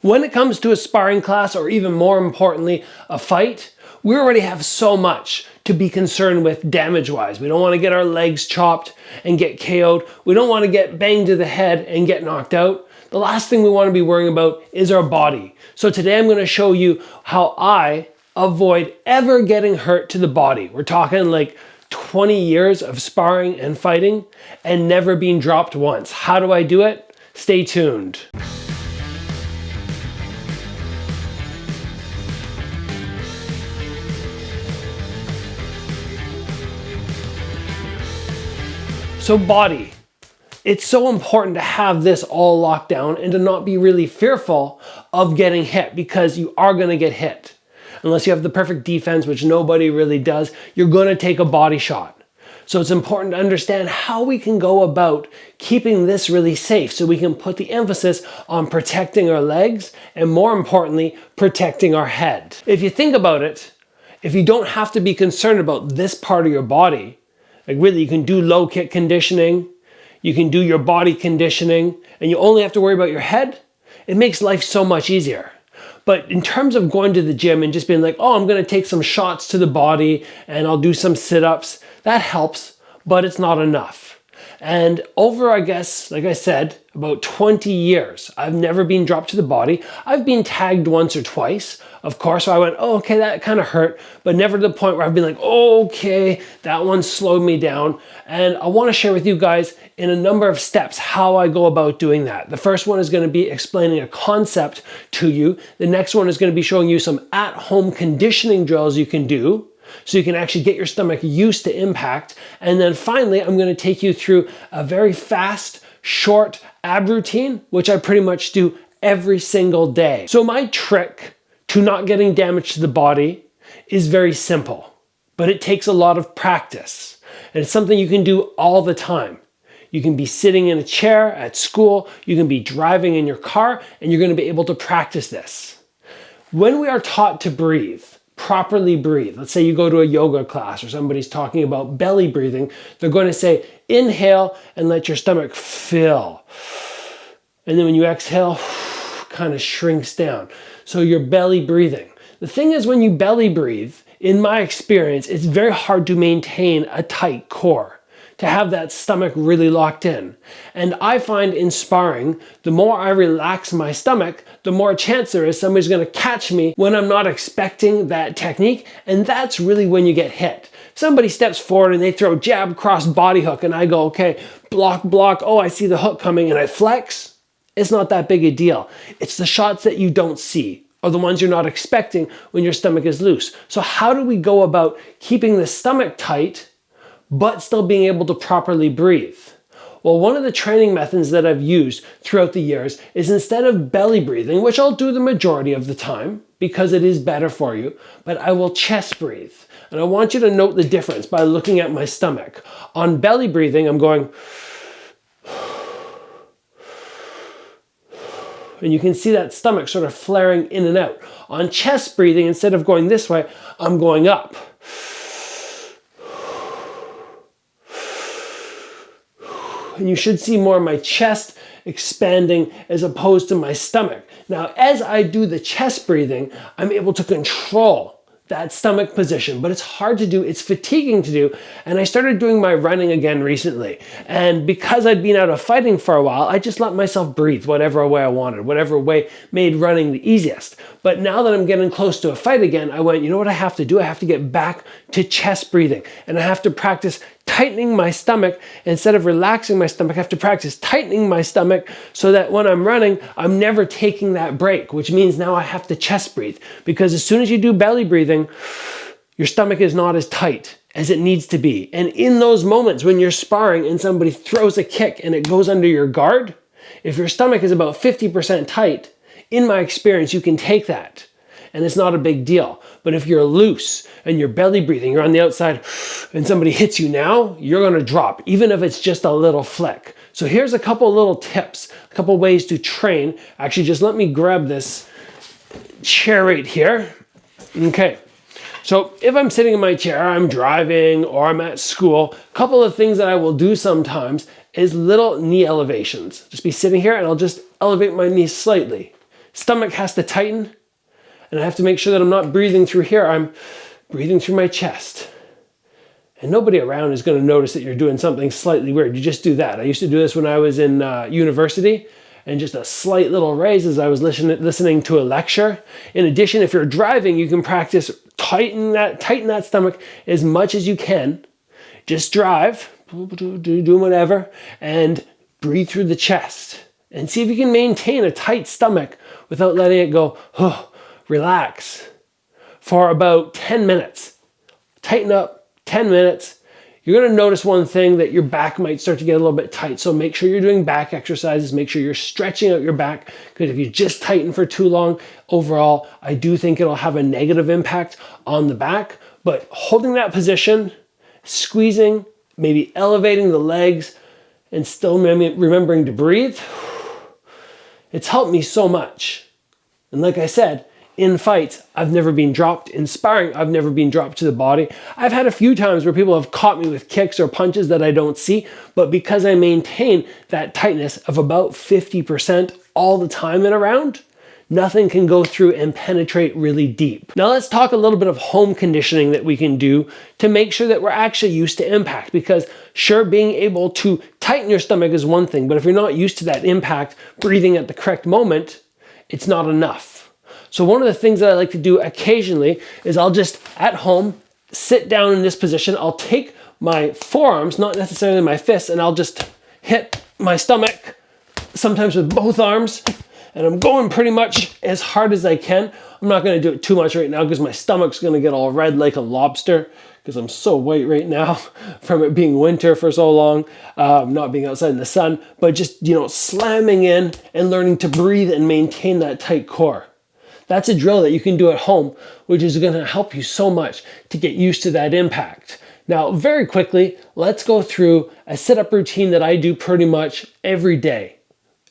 When it comes to a sparring class, or even more importantly, a fight, we already have so much to be concerned with damage-wise. We don't want to get our legs chopped and get KO'd. We don't want to get banged to the head and get knocked out. The last thing we want to be worrying about is our body. So today I'm going to show you how I avoid ever getting hurt to the body. We're talking like 20 years of sparring and fighting and never being dropped once. How do I do it? Stay tuned. So body, it's so important to have this all locked down and to not be really fearful of getting hit, because you are going to get hit. Unless you have the perfect defense, which nobody really does, you're going to take a body shot. So it's important to understand how we can go about keeping this really safe so we can put the emphasis on protecting our legs and, more importantly, protecting our head. If you think about it, if you don't have to be concerned about this part of your body, like really, you can do low kick conditioning, you can do your body conditioning, and you only have to worry about your head, it makes life so much easier. But in terms of going to the gym and just being like, oh, I'm going to take some shots to the body and I'll do some sit-ups, that helps, but it's not enough. And over, I guess, like I said, about 20 years, I've never been dropped to the body. I've been tagged once or twice, of course, so I went, oh, okay, that kind of hurt, but never to the point where I've been like, oh, okay, that one slowed me down. And I want to share with you guys in a number of steps how I go about doing that. The first one is going to be explaining a concept to you. The next one is going to be showing you some at-home conditioning drills you can do, so you can actually get your stomach used to impact. And then finally, I'm going to take you through a very fast, short ab routine, which I pretty much do every single day. So my trick to not getting damage to the body is very simple, but it takes a lot of practice. And it's something you can do all the time. You can be sitting in a chair at school, you can be driving in your car, and you're going to be able to practice this. When we are taught to breathe, properly breathe. Let's say you go to a yoga class or somebody's talking about belly breathing. They're going to say, inhale and let your stomach fill. And then when you exhale, kind of shrinks down. So you're belly breathing. The thing is, when you belly breathe, in my experience, it's very hard to maintain a tight core, to have that stomach really locked in. And I find in sparring, the more I relax my stomach, the more chance there is somebody's going to catch me when I'm not expecting that technique. And that's really when you get hit. Somebody steps forward and they throw jab, cross, body hook, and I go, okay, block, block. Oh, I see the hook coming, and I flex. It's not that big a deal. It's the shots that you don't see, or the ones you're not expecting when your stomach is loose. So how do we go about keeping the stomach tight but still being able to properly breathe? Well, one of the training methods that I've used throughout the years is, instead of belly breathing, which I'll do the majority of the time because it is better for you, but I will chest breathe. And I want you to note the difference by looking at my stomach. On belly breathing, I'm going, and you can see that stomach sort of flaring in and out. On chest breathing, instead of going this way, I'm going up. And you should see more of my chest expanding as opposed to my stomach. Now, as I do the chest breathing, I'm able to control that stomach position, but it's hard to do, it's fatiguing to do. And I started doing my running again recently. And because I'd been out of fighting for a while, I just let myself breathe whatever way I wanted, whatever way made running the easiest. But now that I'm getting close to a fight again, I went, you know what I have to do? I have to get back to chest breathing, and I have to practice tightening my stomach. Instead of relaxing my stomach, I have to practice tightening my stomach so that when I'm running, I'm never taking that break, which means now I have to chest breathe. Because as soon as you do belly breathing, your stomach is not as tight as it needs to be. And in those moments when you're sparring and somebody throws a kick and it goes under your guard, if your stomach is about 50% tight, in my experience, you can take that. And it's not a big deal. But if you're loose and you're belly breathing, you're on the outside, and somebody hits you now, you're going to drop, even if it's just a little flick. So here's a couple little tips, a couple ways to train. Actually, just let me grab this chair right here. Okay. So if I'm sitting in my chair, I'm driving, or I'm at school, a couple of things that I will do sometimes is little knee elevations. Just be sitting here and I'll just elevate my knees slightly. stomach has to tighten, and I have to make sure that I'm not breathing through here. I'm breathing through my chest. And nobody around is going to notice that you're doing something slightly weird. You just do that. I used to do this when I was in university, and just a slight little raise as I was listening to a lecture. In addition, if you're driving, you can practice tighten that stomach as much as you can. Just drive, do whatever, and breathe through the chest. And see if you can maintain a tight stomach without letting it go, relax, for about 10 minutes. Tighten up, 10 minutes. You're going to notice one thing, that your back might start to get a little bit tight. So make sure you're doing back exercises. Make sure you're stretching out your back, because if you just tighten for too long, overall, I do think it'll have a negative impact on the back. But holding that position, squeezing, maybe elevating the legs, and still remembering to breathe, it's helped me so much. And like I said, in fights, I've never been dropped. In sparring, I've never been dropped to the body. I've had a few times where people have caught me with kicks or punches that I don't see, but because I maintain that tightness of about 50% all the time in a round, nothing can go through and penetrate really deep. Now let's talk a little bit of home conditioning that we can do to make sure that we're actually used to impact, because sure, being able to tighten your stomach is one thing, but if you're not used to that impact, breathing at the correct moment, it's not enough. So one of the things that I like to do occasionally is I'll just, at home, sit down in this position. I'll take my forearms, not necessarily my fists, and I'll just hit my stomach, sometimes with both arms, and I'm going pretty much as hard as I can. I'm not going to do it too much right now because my stomach's going to get all red like a lobster, because I'm so white right now from it being winter for so long, not being outside in the sun, but just, slamming in and learning to breathe and maintain that tight core. That's a drill that you can do at home, which is going to help you so much to get used to that impact. Now, very quickly, let's go through a sit-up routine that I do pretty much every day.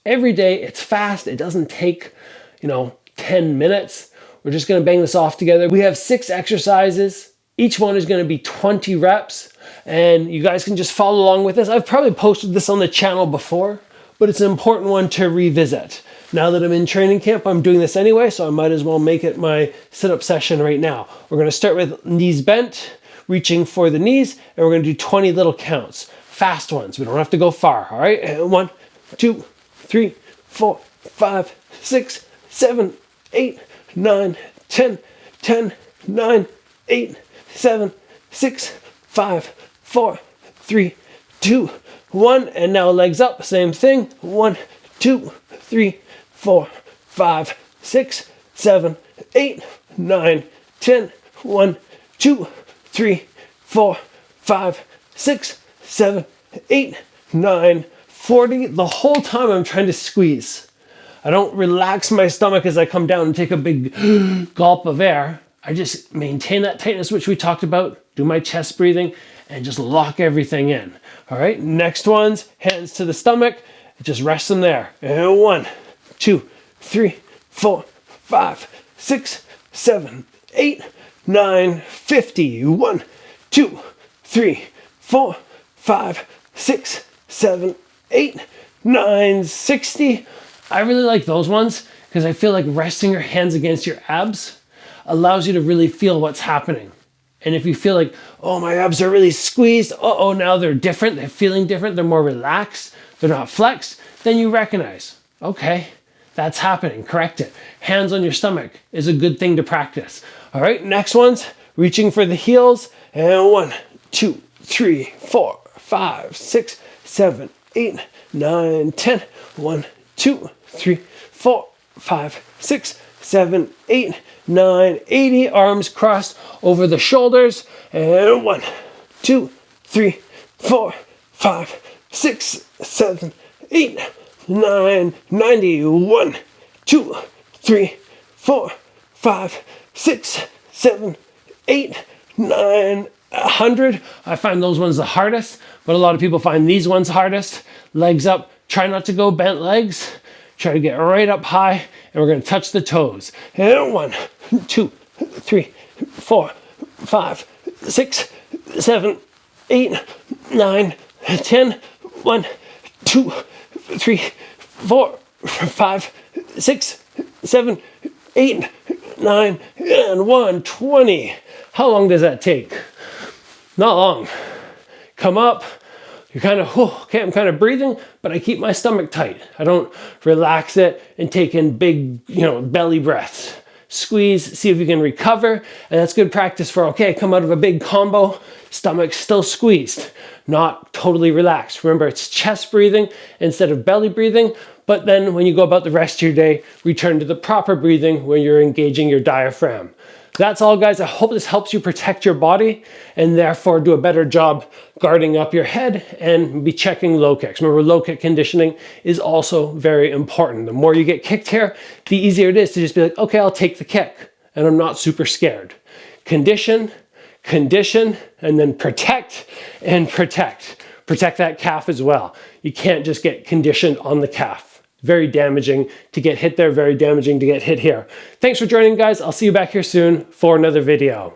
Every day, it's fast. It doesn't take, 10 minutes. We're just going to bang this off together. We have 6 exercises. Each one is going to be 20 reps, and you guys can just follow along with this. I've probably posted this on the channel before, but it's an important one to revisit. Now that I'm in training camp, I'm doing this anyway, so I might as well make it my sit-up session right now. We're going to start with knees bent, reaching for the knees, and we're going to do 20 little counts. Fast ones. We don't have to go far, all right? And 1, 2, 3, 4, 5, 6, 7, 8, 9, 10, 10, 9, 8, 7, 6, 5, 4, 3, 2, 1. And now legs up, same thing. 1, 2, 3, 4, 5, 6, 7, 8, 9, 10, 1, 2, 3, 4, 5, 6, 7, 8, 9, 40. The whole time I'm trying to squeeze. I don't relax my stomach as I come down and take a big gulp of air. I just maintain that tightness, which we talked about, do my chest breathing, and just lock everything in. All right, next one's hands to the stomach. Just rest them there. And 1, 2, 3, 4, 5, 6, 7, 8, 9, 50. 1, 2, 3, 4, 5, 6, 7, 8, 9, 60. I really like those ones because I feel like resting your hands against your abs allows you to really feel what's happening. And if you feel like, oh, my abs are really squeezed, now they're different, they're feeling different, they're more relaxed, they're not flexed, then you recognize, okay, that's happening, correct it. Hands on your stomach is a good thing to practice. All right, next one's reaching for the heels, and 1, 2, 3, 4, 5, 6, 7, 8, 9, 10. 1, 2, 3, 4, 5, 6, 7, 8, 9, 80. Arms crossed over the shoulders. And 1, 2, 3, 4, 5, 6, 7, 8, 9, 90. 1, 2, 3, 4, 5, 6, 7, 8, 9, 100. I find those ones the hardest, but a lot of people find these ones hardest. Legs up. Try not to go bent legs. Try to get right up high, and we're going to touch the toes. And 1, 2, 3, 4, 5, 6, 7, 8, 9, 10. 1, 2, 3, 4, 5, 6, 7, 8, 9, and 1, 20. How long does that take? Not long. Come up. You're kind of, okay, I'm kind of breathing, but I keep my stomach tight. I don't relax it and take in big, belly breaths. Squeeze, see if you can recover. And that's good practice for, okay, come out of a big combo, stomach still squeezed, not totally relaxed. Remember, it's chest breathing instead of belly breathing. But then when you go about the rest of your day, return to the proper breathing when you're engaging your diaphragm. That's all, guys. I hope this helps you protect your body and therefore do a better job guarding up your head and be checking low kicks. Remember, low kick conditioning is also very important. The more you get kicked here, the easier it is to just be like, okay, I'll take the kick and I'm not super scared. Condition, condition, and then protect and protect. Protect that calf as well. You can't just get conditioned on the calf. Very damaging to get hit there, very damaging to get hit here. Thanks for joining, guys. I'll see you back here soon for another video.